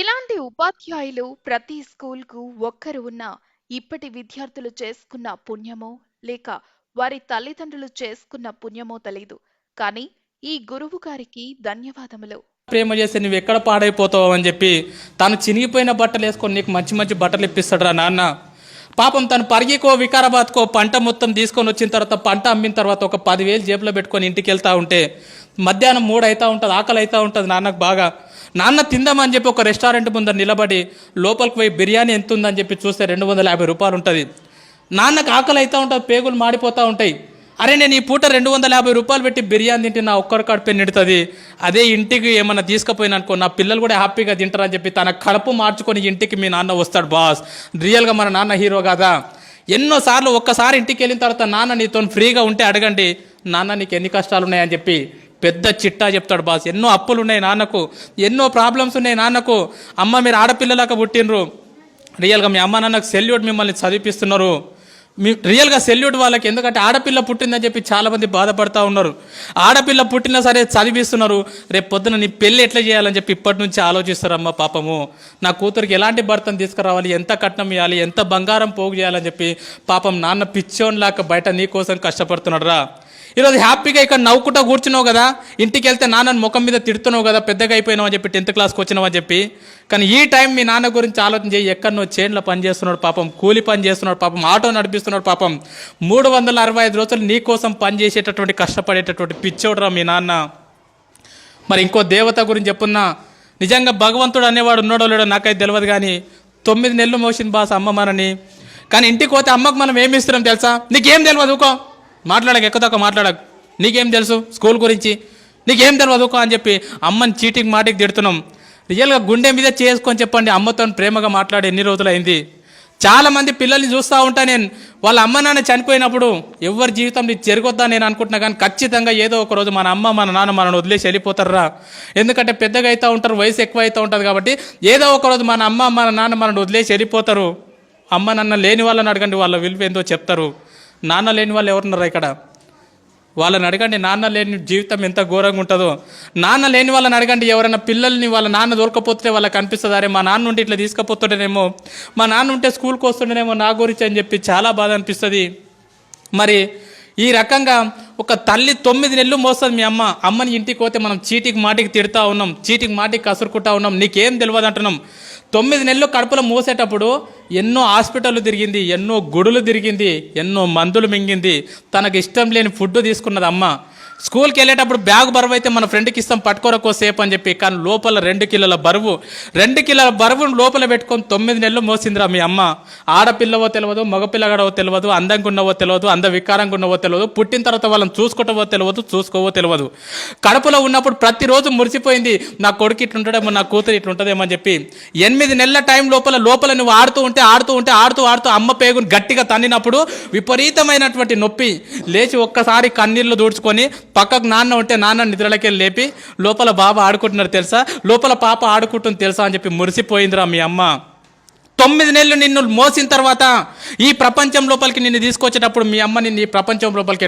ఇలాంటి ఉపాధ్యాయులు ప్రతి స్కూల్‌కు ఒక్కరు ఉన్నా, ఇప్పటి విద్యార్థులు చేసుకున్న పుణ్యమో, లేక వారి తల్లిదండ్రులు చేసుకున్న పుణ్యమో తెలీదు. కానీ ఈ గురువు గారికి ధన్యవాదములు. ప్రేమ చేస్తే నువ్వు ఎక్కడ పాడైపోతావు అని చెప్పి తను చినిగిపోయిన బట్టలు వేసుకొని నీకు మంచి మంచి బట్టలు ఇప్పిస్తాడు రా నాన్న. పాపం తను పరిగికో వికారాబాద్కో పంట మొత్తం తీసుకొని వచ్చిన తర్వాత పంట అమ్మిన తర్వాత ఒక 10,000 జేబులో పెట్టుకొని ఇంటికి వెళ్తా ఉంటే మధ్యాహ్నం 3 అవుతా ఉంటుంది, ఆకలి అవుతూ ఉంటుంది నాన్నకు బాగా. నాన్న తిందామని చెప్పి ఒక రెస్టారెంట్ ముందర నిలబడి లోపలికి పోయి బిర్యానీ ఎంత ఉందని చెప్పి చూస్తే 250 రూపాయలు ఉంటుంది. నాన్నకు ఆకలి అవుతూ ఉంటుంది, పేగులు మాడిపోతూ ఉంటాయి. అరే నేను ఈ పూట 250 రూపాయలు పెట్టి బిర్యానీ తింటే నా ఒక్కడి కడుపు నిడుతుంది, అదే ఇంటికి ఏమన్నా తీసుకుపోయినా అనుకో నా పిల్లలు కూడా హ్యాపీగా తింటారని చెప్పి తన కడుపు మార్చుకొని ఇంటికి మీ నాన్న వస్తాడు బాస్. రియల్గా మన నాన్న హీరో కదా. ఎన్నోసార్లు ఒక్కసారి ఇంటికి వెళ్ళిన తర్వాత నాన్న నీతో ఫ్రీగా ఉంటే అడగండి, నాన్న నీకు ఎన్ని కష్టాలు ఉన్నాయని చెప్పి పెద్ద చిట్టా చెప్తాడు బాస్. ఎన్నో అప్పులు ఉన్నాయి నాన్నకు, ఎన్నో ప్రాబ్లమ్స్ ఉన్నాయి నాన్నకు. అమ్మ మీరు ఆడపిల్లలాగా పుట్టినరు, రియల్గా మీ అమ్మ నాన్నకు సెల్యూట్, మిమ్మల్ని చదివిపిస్తున్నారు. మీ రియల్గా సెల్యూట్ వాళ్ళకి. ఎందుకంటే ఆడపిల్ల పుట్టిందని చెప్పి చాలామంది బాధపడుతూ ఉన్నారు. ఆడపిల్ల పుట్టినా సరే చదివిస్తున్నారు, రేపు పొద్దున నీ పెళ్ళి ఎట్లా చేయాలని చెప్పి ఇప్పటి నుంచి ఆలోచిస్తారు. అమ్మ పాపము నా కూతురికి ఎలాంటి భర్తను తీసుకురావాలి, ఎంత కట్నం ఇవ్వాలి, ఎంత బంగారం పోగు చేయాలని చెప్పి పాపం నాన్న పిచ్చోన్లాగా బయట నీ కోసం కష్టపడుతున్నాడు రా. ఈరోజు హ్యాపీగా ఇక్కడ నవ్వుకుంటా కూర్చున్నావు కదా, ఇంటికి వెళ్తే నాన్నని ముఖం మీద తిడుతున్నావు కదా, పెద్దగా అయిపోయినావు అని చెప్పి 10th క్లాస్కి వచ్చినావు అని చెప్పి. కానీ ఈ టైం మీ నాన్న గురించి ఆలోచన చేయి. ఎక్కడనో చేన్లో పని చేస్తున్నాడు పాపం, కూలి పని చేస్తున్నాడు పాపం, ఆటో నడిపిస్తున్నాడు పాపం. 365 రోజులు నీ కోసం పని చేసేటటువంటి కష్టపడేటటువంటి పిచ్చోడురా మీ నాన్న. మరి ఇంకో దేవత గురించి చెప్పున్నా, నిజంగా భగవంతుడు అనేవాడు ఉన్నాడో లేడో నాకైతే తెలియదు, కానీ 9 నెలలు మోసింది బాస్ అమ్మ మనని. కానీ ఇంటికి పోతే అమ్మకు మనం ఏమి ఇస్తున్నాం తెలుసా? నీకేం తెలియదు ఊకో, మాట్లాడక ఎక్కువ మాట్లాడక, నీకేం తెలుసు స్కూల్ గురించి, నీకేం తెలియదు అని చెప్పి అమ్మని చీటికి మాటికి తిడుతున్నాం. రియల్గా గుండె మీద చేసుకొని చెప్పండి, అమ్మతో ప్రేమగా మాట్లాడి ఎన్ని రోజులైంది. చాలామంది పిల్లల్ని చూస్తూ ఉంటా నేను, వాళ్ళ అమ్మ నాన్న చనిపోయినప్పుడు ఎవరి జీవితం నీకు జరగొద్దా నేను అనుకుంటున్నా, కానీ ఖచ్చితంగా ఏదో ఒక రోజు మన అమ్మ మన నాన్న మనల్ని వదిలేసి వెళ్ళిపోతారా. ఎందుకంటే పెద్దగా అవుతూ ఉంటారు, వయసు ఎక్కువ అవుతూ ఉంటుంది కాబట్టి ఏదో ఒక రోజు మన అమ్మ మన నాన్న మనల్ని వదిలేసి వెళ్ళిపోతారు. అమ్మ నాన్న లేని వాళ్ళని అడగండి, వాళ్ళ విలువ ఏందో చెప్తారు. నాన్న లేని వాళ్ళు ఎవరున్నారా ఇక్కడ, వాళ్ళని అడగండి నాన్న లేని జీవితం ఎంత ఘోరంగా ఉంటుందో. నాన్న లేని వాళ్ళని అడగండి, ఎవరైనా పిల్లల్ని వాళ్ళ నాన్న దొరకపోతే వాళ్ళకి అనిపిస్తుంది, అరే మా నాన్న ఉంటే ఇట్లా తీసుకుపోతుండేనేమో, మా నాన్న ఉంటే స్కూల్కి వస్తుండేనేమో నా గురించి అని చెప్పి చాలా బాధ అనిపిస్తుంది. మరి ఈ రకంగా ఒక తల్లి 9 నెలలు మోస్తుంది మీ అమ్మ. అమ్మని ఇంటికి పోతే మనం చీటికి మాటికి తిడతా ఉన్నాం, చీటికి మాటికి కసురుకుంటా ఉన్నాం, నీకేం తెలియదు అంటున్నాం. 9 నెలలు కడుపులో మోసేటప్పుడు ఎన్నో హాస్పిటళ్ళు తిరిగింది, ఎన్నో గుడులు తిరిగింది, ఎన్నో మందులు మింగింది, తనకు ఇష్టం లేని ఫుడ్ తీసుకున్నది అమ్మ. స్కూల్కి వెళ్ళేటప్పుడు బ్యాగ్ బరువు అయితే మన ఫ్రెండ్కి ఇస్తాం పట్టుకోరకో సేపు అని చెప్పి, కానీ లోపల 2 కిలోల బరువు, 2 కిలోల బరువును లోపల పెట్టుకొని 9 నెలలు మోసిందిరా మీ అమ్మ. ఆడపిల్లవో తెలియదు, మగపిల్లగాడవో తెలియదు, అందంగా ఉన్నవో తెలియదు, వికారంగా ఉన్నవో తెలియదు, పుట్టిన తర్వాత వాళ్ళని చూసుకుంటావో తెలియదు, చూసుకోవో తెలియదు. కడుపులో ఉన్నప్పుడు ప్రతిరోజు మురిసిపోయింది, నా కొడుకు ఇట్లుంటాడేమో, నా కూతురు ఇట్లుంటుందేమో అని చెప్పి. 8 నెలల టైం లోపల నువ్వు ఆడుతూ ఉంటే అమ్మ పేగును గట్టిగా తన్నినప్పుడు విపరీతమైనటువంటి నొప్పి. లేచి ఒక్కసారి కన్నీళ్ళు దూడ్చుకొని పక్కకు నాన్న ఉంటే నాన్న నిద్రలకి లేపి లోపల బాబా ఆడుకుంటున్నారు తెలుసా, లోపల పాప ఆడుకుంటుంది తెలుసా అని చెప్పి మురిసిపోయిందిరా మీ అమ్మ. 9 నెలలు నిన్ను మోసిన తర్వాత ఈ ప్రపంచం లోపలికి నిన్ను తీసుకొచ్చేటప్పుడు మీ అమ్మ నిన్ను ఈ ప్రపంచం లోపలికి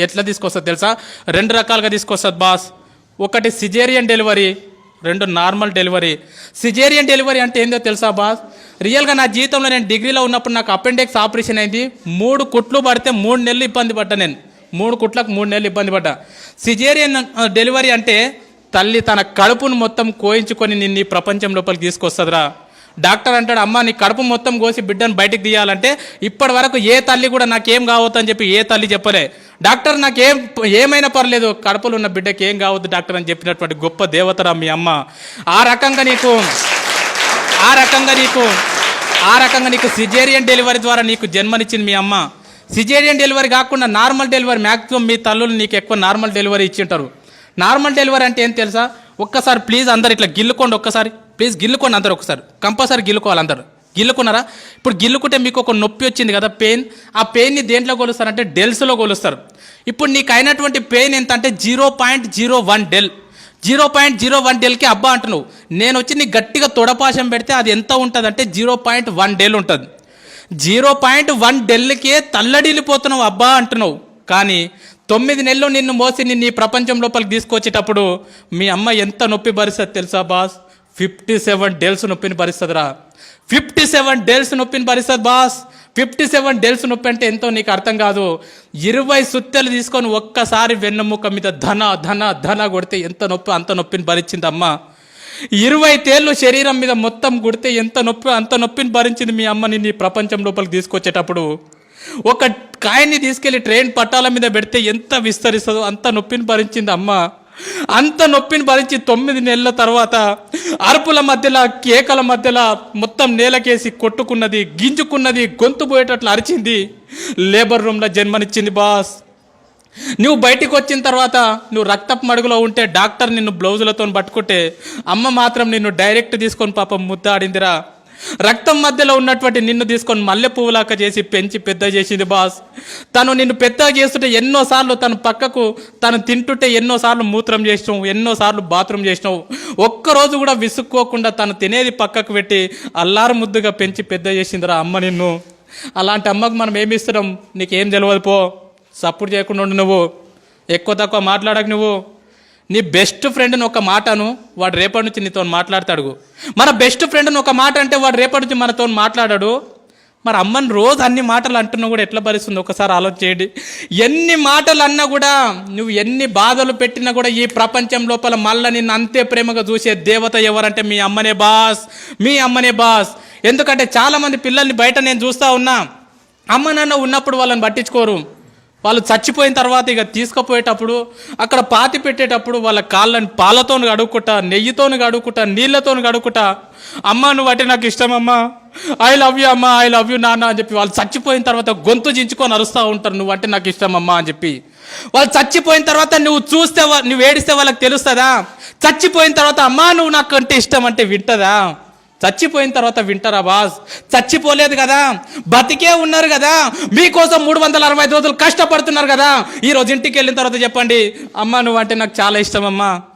ఎట్లా తీసుకొస్తుంది తెలుసా? 2 రకాలుగా తీసుకొస్తుంది బాస్. ఒకటి caesarean delivery, 2 normal delivery. Caesarean delivery అంటే ఏందో తెలుసా బాస్? రియల్గా నా జీవితంలో నేను డిగ్రీలో ఉన్నప్పుడు నాకు అపెండిక్స్ ఆపరేషన్ అయింది. 3 కుట్లు పడితే 3 నెలలు ఇబ్బంది పడ్డా నేను. 3 కుట్లకు 3 నెలలు ఇబ్బంది పడ్డా. సిజేరియన్ డెలివరీ అంటే తల్లి తన కడుపును మొత్తం కోయించుకొని నిన్ను ఈ ప్రపంచం లోపలికి తీసుకొస్తుందిరా. డాక్టర్ అంటాడు, అమ్మ నీ కడుపు మొత్తం కోసి బిడ్డను బయటికి తీయాలంటే ఇప్పటి వరకు ఏ తల్లి కూడా నాకేం కావద్దు అని చెప్పి ఏ తల్లి చెప్పలే. డాక్టర్ ఏమైనా పర్లేదు, కడుపులో ఉన్న బిడ్డకి ఏం కావద్దు డాక్టర్ అని చెప్పినటువంటి గొప్ప దేవతరా మీ అమ్మ. ఆ రకంగా నీకు సిజేరియన్ డెలివరీ ద్వారా నీకు జన్మనిచ్చింది మీ అమ్మ. సిజేరియన్ డెలివరీ కాకుండా నార్మల్ డెలివరీ, మ్యాక్సిమం మీ తల్లులు నీకు ఎక్కువ నార్మల్ డెలివరీ ఇచ్చింటారు. నార్మల్ డెలివరీ అంటే ఏం తెలుసా? ఒక్కసారి ప్లీజ్ అందరు ఇట్లా గిల్లుకోండి, ఒక్కసారి ప్లీజ్ గిల్లుకోండి అందరు, ఒకసారి కంపల్సరీ గిల్లుకోవాలి అందరు. గిల్లుకున్నారా? ఇప్పుడు గిల్లుకుంటే మీకు ఒక నొప్పి వచ్చింది కదా, పెయిన్. ఆ పెయిన్ని దేంట్లో కొలుస్తారంటే డెల్స్లో కొలుస్తారు. ఇప్పుడు నీకు అయినటువంటి పెయిన్ ఎంత అంటే 0.01 డెల్. 0.01 డెల్కి అబ్బా అంటున్నావు. నేను వచ్చి నీకు గట్టిగా తొడపాశం పెడితే అది ఎంత ఉంటుంది అంటే 0.1 డెల్ ఉంటుంది. 0.1 డెల్కే తల్లడిల్లిపోతున్నావు అబ్బా అంటున్నావు. కానీ 9 నెలలు నిన్ను మోసి నిన్ను ఈ ప్రపంచం లోపలికి తీసుకొచ్చేటప్పుడు మీ అమ్మ ఎంత నొప్పి భరిస్తుంది తెలుసా బాస్? 57 డేల్స్ నొప్పిని భరిస్తుందిరా. 57 డేల్స్ నొప్పిని భరిస్తుంది బాస్. 57 డేల్స్ నొప్పి అంటే ఎంతో నీకు అర్థం కాదు. 20 సుత్తెలు తీసుకొని ఒక్కసారి వెన్నెముక మీద ధన ధన ధన కొడితే ఎంత నొప్పి అంత నొప్పిని భరించింది అమ్మ. 20 తేళ్ళు శరీరం మీద మొత్తం కొడితే ఎంత నొప్పి అంత నొప్పిని భరించింది మీ అమ్మ. నిన్ను ఈ ప్రపంచం లోపలికి తీసుకొచ్చేటప్పుడు ఒక కాయన్ని తీసుకెళ్లి ట్రైన్ పట్టాల మీద పెడితే ఎంత విస్తరిస్తుందో అంత నొప్పిని భరించింది అమ్మ. అంత నొప్పిని భరించి 9 నెలల తర్వాత అరుపుల మధ్యలో కేకల మధ్యలో మొత్తం నేలకేసి కొట్టుకున్నది, గింజుకున్నది, గొంతు పోయేటట్లు అరిచింది. లేబర్ రూమ్లో జన్మనిచ్చింది బాస్. నువ్వు బయటికి వచ్చిన తర్వాత నువ్వు రక్తపు మడుగులో ఉంటే డాక్టర్ నిన్ను బ్లౌజులతో పట్టుకుంటే అమ్మ మాత్రం నిన్ను డైరెక్ట్ తీసుకొని పాపం ముద్దాడిందిరా. రక్తం మధ్యలో ఉన్నటువంటి నిన్ను తీసుకొని మల్లె పువ్వులాక చేసి పెంచి పెద్ద చేసింది బాస్. తను నిన్ను పెద్ద చేస్తుంటే ఎన్నోసార్లు తను పక్కకు తను తింటుంటే ఎన్నోసార్లు మూత్రం చేసినావు, ఎన్నోసార్లు బాత్రూమ్ చేసినావు. ఒక్కరోజు కూడా విసుక్కోకుండా తను తినేది పక్కకు పెట్టి అల్లారు ముద్దుగా పెంచి పెద్ద చేసిందిరా అమ్మ నిన్ను. అలాంటి అమ్మకు మనం ఏమి ఇస్తున్నాం? నీకేం తెలియదు పో. సపోర్ట్ చేయకుండా ఉండు. నువ్వు ఎక్కువ తక్కువ మాట్లాడకు. నువ్వు నీ బెస్ట్ ఫ్రెండ్ని ఒక మాటను వాడు రేపటి నుంచి నీతో మాట్లాడతాడు. మన బెస్ట్ ఫ్రెండ్ని ఒక మాట అంటే వాడు రేపటి నుంచి మనతో మాట్లాడాడు. మరి అమ్మని రోజు అన్ని మాటలు అంటున్నా కూడా ఎట్లా భరిస్తుంది ఒకసారి ఆలోచన చేయండి. ఎన్ని మాటలు అన్నా కూడా, నువ్వు ఎన్ని బాధలు పెట్టినా కూడా ఈ ప్రపంచం లోపల మళ్ళీ నిన్ను అంతే ప్రేమగా చూసే దేవత ఎవరంటే మీ అమ్మనే బాస్. మీ అమ్మనే బాస్. ఎందుకంటే చాలామంది పిల్లల్ని బయట నేను చూస్తూ ఉన్నా, అమ్మ నాన్న ఉన్నప్పుడు వాళ్ళని పట్టించుకోరు. వాళ్ళు చచ్చిపోయిన తర్వాత ఇక తీసుకుపోయేటప్పుడు అక్కడ పాతి పెట్టేటప్పుడు వాళ్ళ కాళ్ళని పాలతో కడుక్కుంటా, నెయ్యితో కడుక్కుంటా, నీళ్ళతో కడుక్కుంటా, అమ్మ నువ్వు అంటే నాకు ఇష్టం అమ్మ, ఐ లవ్ యూ అమ్మ, ఐ లవ్ యూ నాన్న అని చెప్పి వాళ్ళు చచ్చిపోయిన తర్వాత గొంతు చించుకొని అరుస్తూ ఉంటారు, నువ్వు అంటే నాకు ఇష్టం అమ్మ అని చెప్పి. వాళ్ళు చచ్చిపోయిన తర్వాత నువ్వు ఏడిస్తే వాళ్ళకి తెలుస్తుందా? చచ్చిపోయిన తర్వాత అమ్మ నువ్వు నాకు అంటే ఇష్టం అంటే వింటదా? చచ్చిపోయిన తర్వాత వింటారా బాస్? చచ్చిపోలేదు కదా, బతికే ఉన్నారు కదా, మీకోసం 365 రోజులు కష్టపడుతున్నారు కదా. ఈరోజు ఇంటికి వెళ్ళిన తర్వాత చెప్పండి, అమ్మ నువ్వు అంటే నాకు చాలా ఇష్టం అమ్మా,